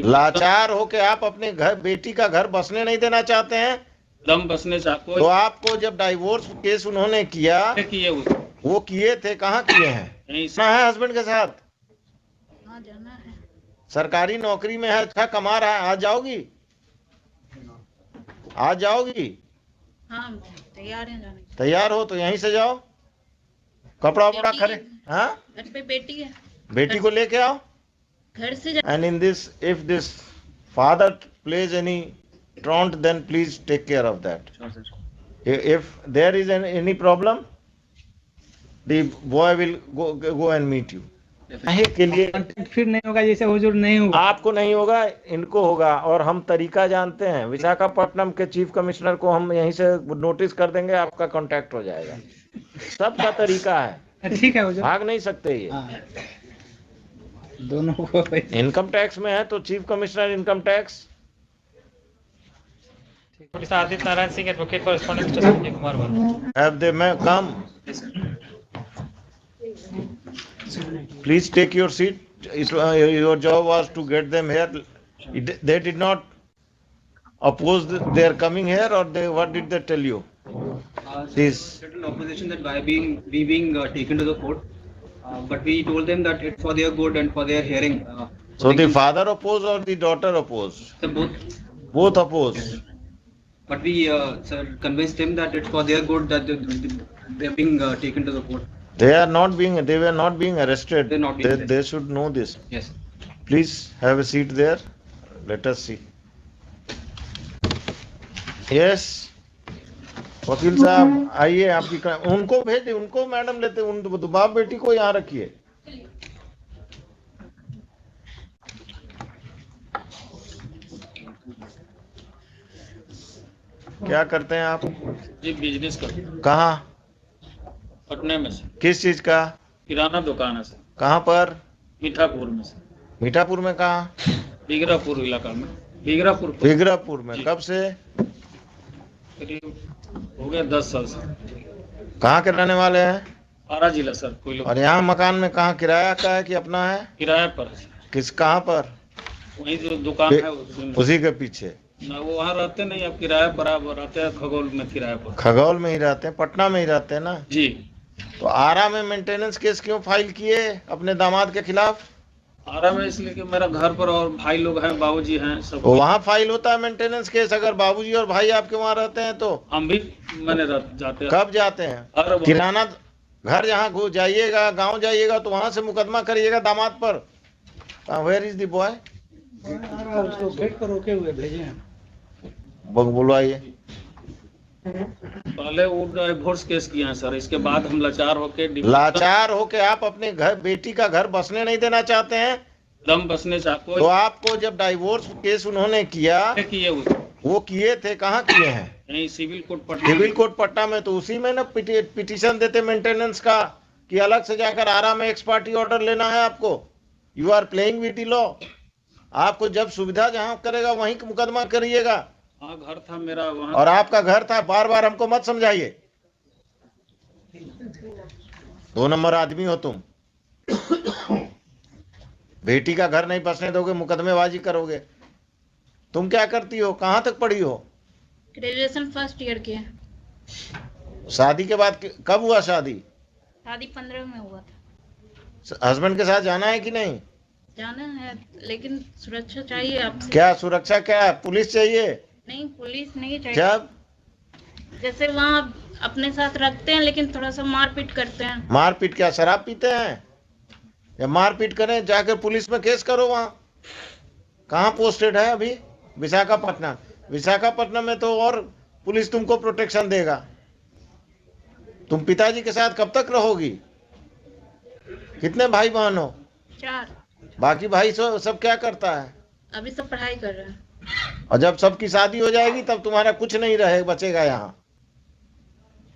लाचार हो के आप अपने घर बेटी का घर बसने नहीं देना चाहते हैं? दम बसने चाहते तो आपको जब डाइवोर्स केस उन्होंने किया, किए वो किए थे, कहाँ किए हैं? यहीं से ना है हस्बैंड के साथ, हाँ जाना है। सरकारी नौकरी में है, अच्छा कमा रहा है, आज जाओगी? आज जाओगी? हाँ तैयार हैं जाने के। तैयार हो तो यहीं से जाओ, कपड़ा वपड़ा बेटी खरे। है, हाँ, घर पे बेटी है, बेटी को लेके आओ। घर से जा। And in this, if this father plays any truant, then please take care of that. If there is any problem, the boy will go and meet you. के लिए कांटेक्ट फिर नहीं होगा, जैसे हुजूर नहीं होगा। आपको नहीं होगा, इनको होगा। और हम तरीका जानते हैं, विशाखापट्टनम के चीफ कमिश्नर को हम यहीं से नोटिस कर देंगे, आपका कांटेक्ट हो जाएगा। सबका तरीका है, ठीक है हुजूर, भाग नहीं सकते ये। हाँ, दोनों को इनकम टैक्स में है तो chief commissioner income tax. Aditya Narayan Singh advocate correspondent mister Sanjay Kumar Verma. Have they come? Please take your seat. Your job was to get them here. They did not oppose their coming here, or what did they tell you? This. Certain opposition that we being taken to the court, but we told them that it's for their good and for their hearing. So the father opposed or the daughter opposed? So both. Both opposed. But we convinced them that it's for their good that they're being taken to the court. They were not being arrested. They're not being arrested. They should know this. Yes. Please have a seat there. Let us see. Yes. वकील साहब आइए, आपकी उनको भेज, उनको madam लेते, उन बाप बेटी को यहाँ रखिए। क्या करते हैं आप? जी बिजनेस करते हैं कहाँ? पटने में से, किस चीज का? किराना दुकान है सर, कहाँ पर? मीठापुर में से, मीठापुर में कहाँ? बिगरापुर इलाका में, बिगरापुर बिगरापुर में। जी। कब से? करीब हो गया 10 साल से। कहाँ के रहने वाले हैं? आरा जिला सर। कोई लोग और यहाँ मकान में कहाँ, किराया का है कि अपना है? किराए पर है सर। किस, कहाँ पर? वही जो दुकान है उसमें। उसी के पीछे। ना वो वहाँ रहते नहीं, अब किराए पर आप रहते हैं खगोल में, किराए पर। खगौल में ही रहते हैं, पटना में ही रहते हैं ना जी। तो आरा में मेंटेनेंस केस क्यों फाइल किए अपने दामाद के खिलाफ? आरा में इसलिए कि मेरा घर पर और भाई लोग हैं, बाबूजी हैं सब। तो वहाँ फाइल होता है मेंटेनेंस केस, अगर बाबूजी और भाई आपके वहाँ रहते हैं तो? हम भी मैंने जाते हैं। कब जाते हैं? हर किराना घर जहाँ जाइएगा, गांव जाइएगा तो वहां से मुकदमा करिएगा दामाद पर। Where is the boy? उसको गेट पर रोके हुए भेजे हैं। बुलवाइए। पहले वो डिवोर्स केस किए हैं सर, इसके बाद हम लाचार होके आप अपने घर बेटी का घर बसने नहीं देना चाहते हैं? दम बसने चाहते तो आपको जब डाइवोर्स केस उन्होंने किया, किए वो किए थे, कहाँ किए हैं? यहीं civil court Patna. Civil court Patna में। तो उसी में ना पिटीशन देते मेंटेनेंस का, कि अलग से जाकर आरा में एक्स पार्टी ऑर्डर लेना है आपको? You are playing with the law. आपको जब सुविधा जहां करेगा वहीं मुकदमा करिएगा। हाँ घर था मेरा वहाँ। और आपका घर था, बार बार हमको मत समझाइए, 2 नंबर आदमी हो तुम। बेटी का घर नहीं बसने दोगे, मुकदमेबाजी करोगे। तुम क्या करती हो, कहाँ तक पढ़ी हो? ग्रेजुएशन फर्स्ट ईयर के। शादी के बाद कब हुआ शादी? शादी 15 में हुआ था। हस्बैंड के साथ जाना है कि नहीं? जाना है, लेकिन सुरक्षा चाहिए आपसे। क्या सुरक्षा, क्या है? पुलिस चाहिए? नहीं पुलिस नहीं चाहिए। जब जैसे वहाँ अपने साथ रखते हैं, लेकिन थोड़ा सा मारपीट करते हैं। मारपीट क्या, शराब पीते हैं? या मारपीट करें, जाकर पुलिस में केस करो। वहाँ कहाँ पोस्टेड है अभी? विशाखापट्टनम। विशाखापट्टनम में तो और पुलिस तुमको प्रोटेक्शन देगा। तुम पिताजी के साथ कब तक रहोगी? कितने भाई बहन हो? 4। बाकी भाई सब क्या करता है? अभी सब पढ़ाई कर रहे हैं। और जब सबकी शादी हो जाएगी तब तुम्हारा कुछ नहीं रहे बचेगा यहाँ।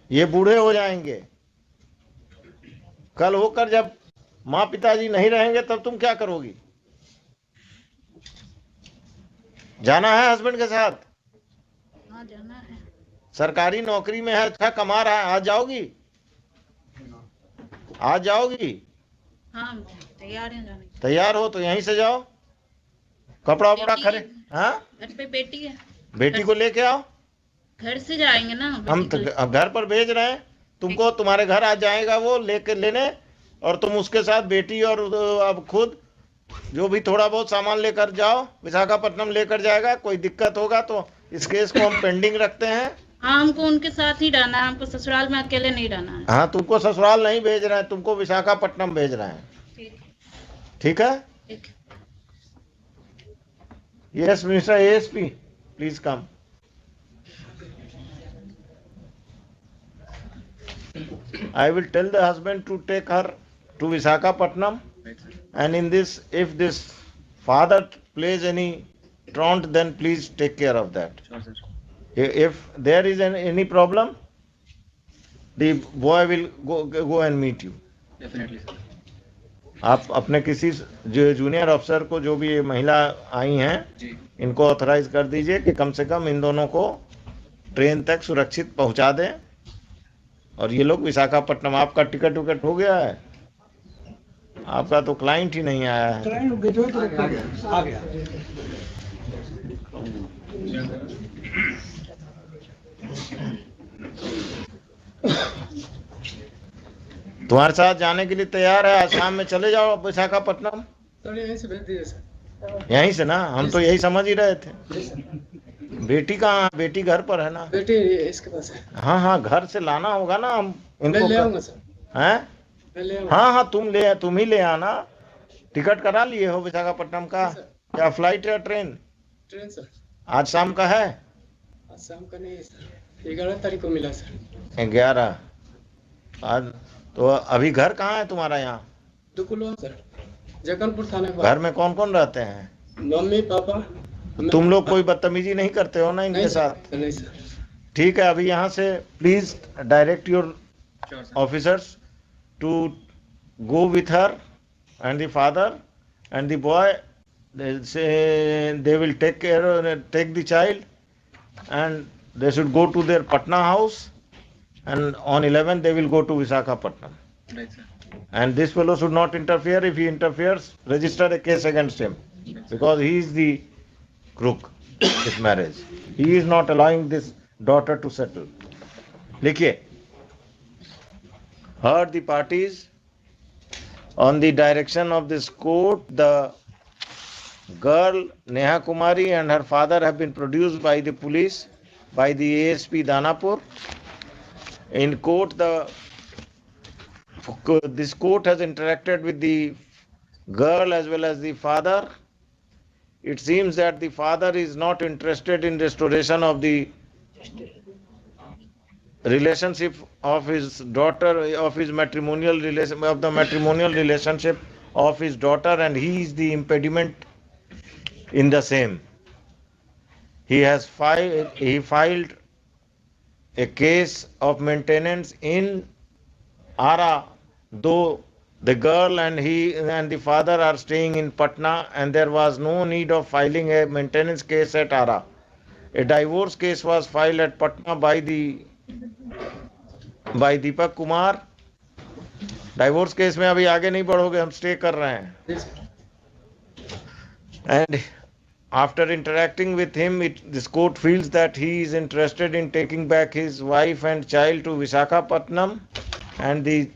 ये बूढ़े हो जाएंगे। कल होकर जब माँ पिताजी नहीं रहेंगे तब तुम क्या करोगी? जाना है हस्बैंड के साथ? हाँ जाना है। सरकारी नौकरी में है, अच्छा कमा रहा है, आज जाओगी? आज जाओगी? हाँ तैयार हैं जाने के। तैयार हो तो यहीं से जाओ, कपड़ा वपड़ा खरे, हाँ घर पे बेटी है, बेटी को लेके आओ, घर से जाएंगे ना हम बेटी को लेके। अब घर पर भेज रहे हैं तुमको, तुम्हारे घर आ जाएगा वो लेके लेने, और तुम उसके साथ बेटी और अब खुद जो भी थोड़ा बहुत सामान लेकर जाओ, विशाखापट्टनम लेकर जाएगा। कोई दिक्कत होगा तो इस केस को हम पेंडिंग रखते हैं। हाँ, हमको उनके साथ ही रहना है, हमको ससुराल में अकेले नहीं रहना है। हाँ, तुमको ससुराल नहीं भेज रहे हैं, तुमको विशाखापट्टनम भेज रहे हैं, ठीक ठीक है? ठीक। Yes mister ASP, please come. I will tell the husband to take her to Visakhapatnam, and in this, if this father plays any truant, then please take care of that. Sure, sir. If there is any problem, the boy will go and meet you. Definitely, sir. आप अपने किसी जो junior अफसर को, जो भी ये महिला आई हैं, जी, इनको ऑथराइज कर दीजिए कि कम से कम इन दोनों को ट्रेन तक सुरक्षित पहुंचा दें, और ये लोग विशाखापट्टनम। आपका टिकट विकट हो गया है? आपका तो क्लाइंट ही नहीं आया है। ट्रेन गेटवे तो आ गया। तुम्हारे साथ जाने के लिए तैयार है, आज शाम में चले जाओ विशाखापट्टनम। सर यहीं से भेज दीजिए सर। यहीं से ना, हम तो यही समझ ही रहे थे। बेटी कहाँ? बेटी घर पर है ना? बेटी इसके पास है। हाँ हाँ, घर से लाना होगा ना, हम इनको ले आऊंगा सर। हैं? मैं ले आऊंगा। हाँ हाँ, तुम ही ले आना। टिकट करा लिए हो विशाखापट्टनम का? क्या फ्लाइट या ट्रेन? Train sir. आज शाम का है? आज शाम का नहीं है सर, 11 तारीख को मिला सर। 11 आज। तो अभी घर कहाँ है तुम्हारा? यहाँ दुकुलवा सर, जगनपुर थाने के घर में कौन कौन रहते हैं? Mummy papa. तुम लोग कोई बदतमीजी नहीं करते हो ना इनके साथ? नहीं सर। ठीक है, अभी यहाँ से please direct your sure, sir. officers to go with her and the father and the boy. They say they will take the child, and they should go to their Patna house, and on 11 they will go to Visakhapatnam. Right, sir. And this fellow should not interfere. If he interferes, register a case against him, because he is the crook in this marriage. He is not allowing this daughter to settle. Likhiye, heard the parties. On the direction of this court, the girl Neha Kumari and her father have been produced by the police, by the ASP Danapur. In court, this court has interacted with the girl as well as the father. It seems that the father is not interested in restoration of the relationship of his daughter, of his matrimonial relation, of the matrimonial relationship of his daughter, and he is the impediment in the same. He filed a case of maintenance in Ara, though the girl and he and the father are staying in Patna, and there was no need of filing a maintenance case at Ara. A divorce case was filed at Patna by Deepak Kumar. Divorce case में अभी आगे नहीं बढ़ोगे, हम stay कर रहे हैं. And after interacting with him, this court feels that he is interested in taking back his wife and child to Visakhapatnam, and the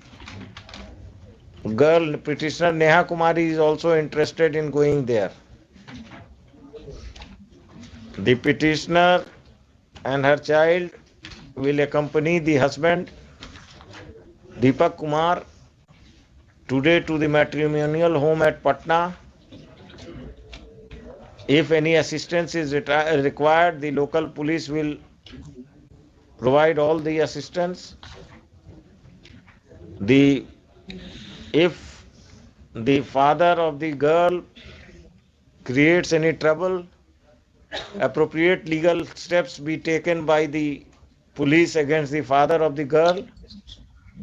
girl petitioner Neha Kumari is also interested in going there. The petitioner and her child will accompany the husband Deepak Kumar today to the matrimonial home at Patna. If any assistance is required, the local police will provide all the assistance. If the father of the girl creates any trouble, appropriate legal steps be taken by the police against the father of the girl.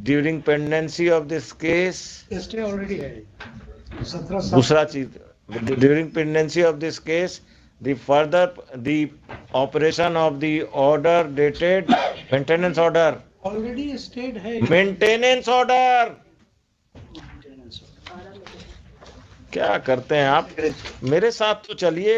During pendency of this case, stay already है 17 दूसरा चीज, during pendency of this case, the operation of the order dated maintenance order. Already stayed है। Maintenance order. क्या करते हैं आप, मेरे साथ तो चलिए।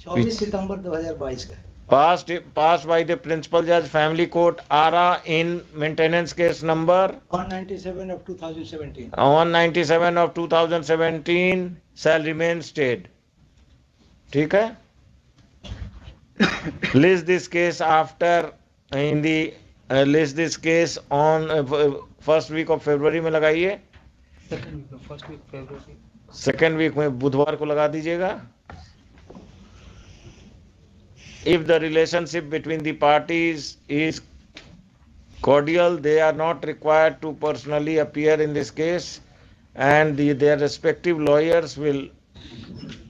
24 सितंबर 2022 का passed by the principal judge, family court, ARA, in maintenance case number 197 of 2017. 197 of 2017 shall remain stayed. ठीक है? List this case after in the list this case on first week of February में लगाइए, first week फरवरी, second week में बुधवार को लगा दीजिएगा। If the relationship between the parties is cordial, they are not required to personally appear in this case, and their respective lawyers will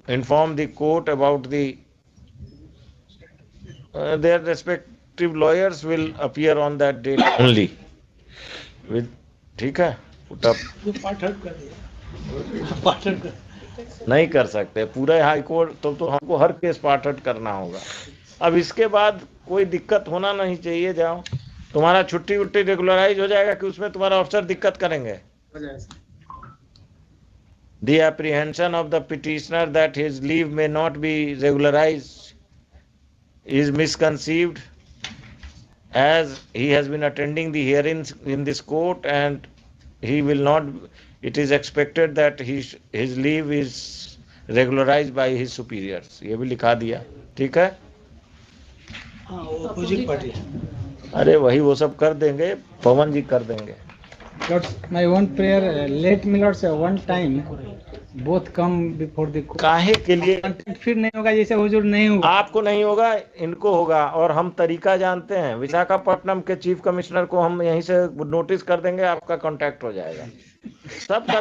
inform the court about the their respective lawyers will appear on that date only. With ठीक है, put up. जो पाठ हट कर दिया, पाठ हट कर नहीं कर सकते पूरे हाई कोर्ट, तो हमको हर केस पार्ट आउट करना होगा। अब इसके बाद कोई दिक्कत होना नहीं चाहिए। जाओ, तुम्हारा छुट्टी उट्टी रेगुलराइज हो जाएगा कि उसमें तुम्हारा अफसर दिक्कत करेंगे। हो जाए sir. The apprehension of the petitioner that his leave may not be regularized is misconceived, as he has been attending the hearings in this court and he will not. It is expected that his leave is regularized by his superiors. ये भी लिखा दिया, ठीक है? हाँ, वो opposite party. अरे वही वो सब कर देंगे, पवन जी कर देंगे। Lords, my one prayer, let me Lords one time both come before the court. काहे के लिए? फिर नहीं होगा जैसे हुजूर नहीं होगा। आपको नहीं होगा, इनको होगा, और हम तरीका जानते हैं। विशाखापट्टनम के चीफ कमिश्नर को हम यहीं से नोटिस कर देंगे, आपका कांटेक्ट हो जाएगा। सबका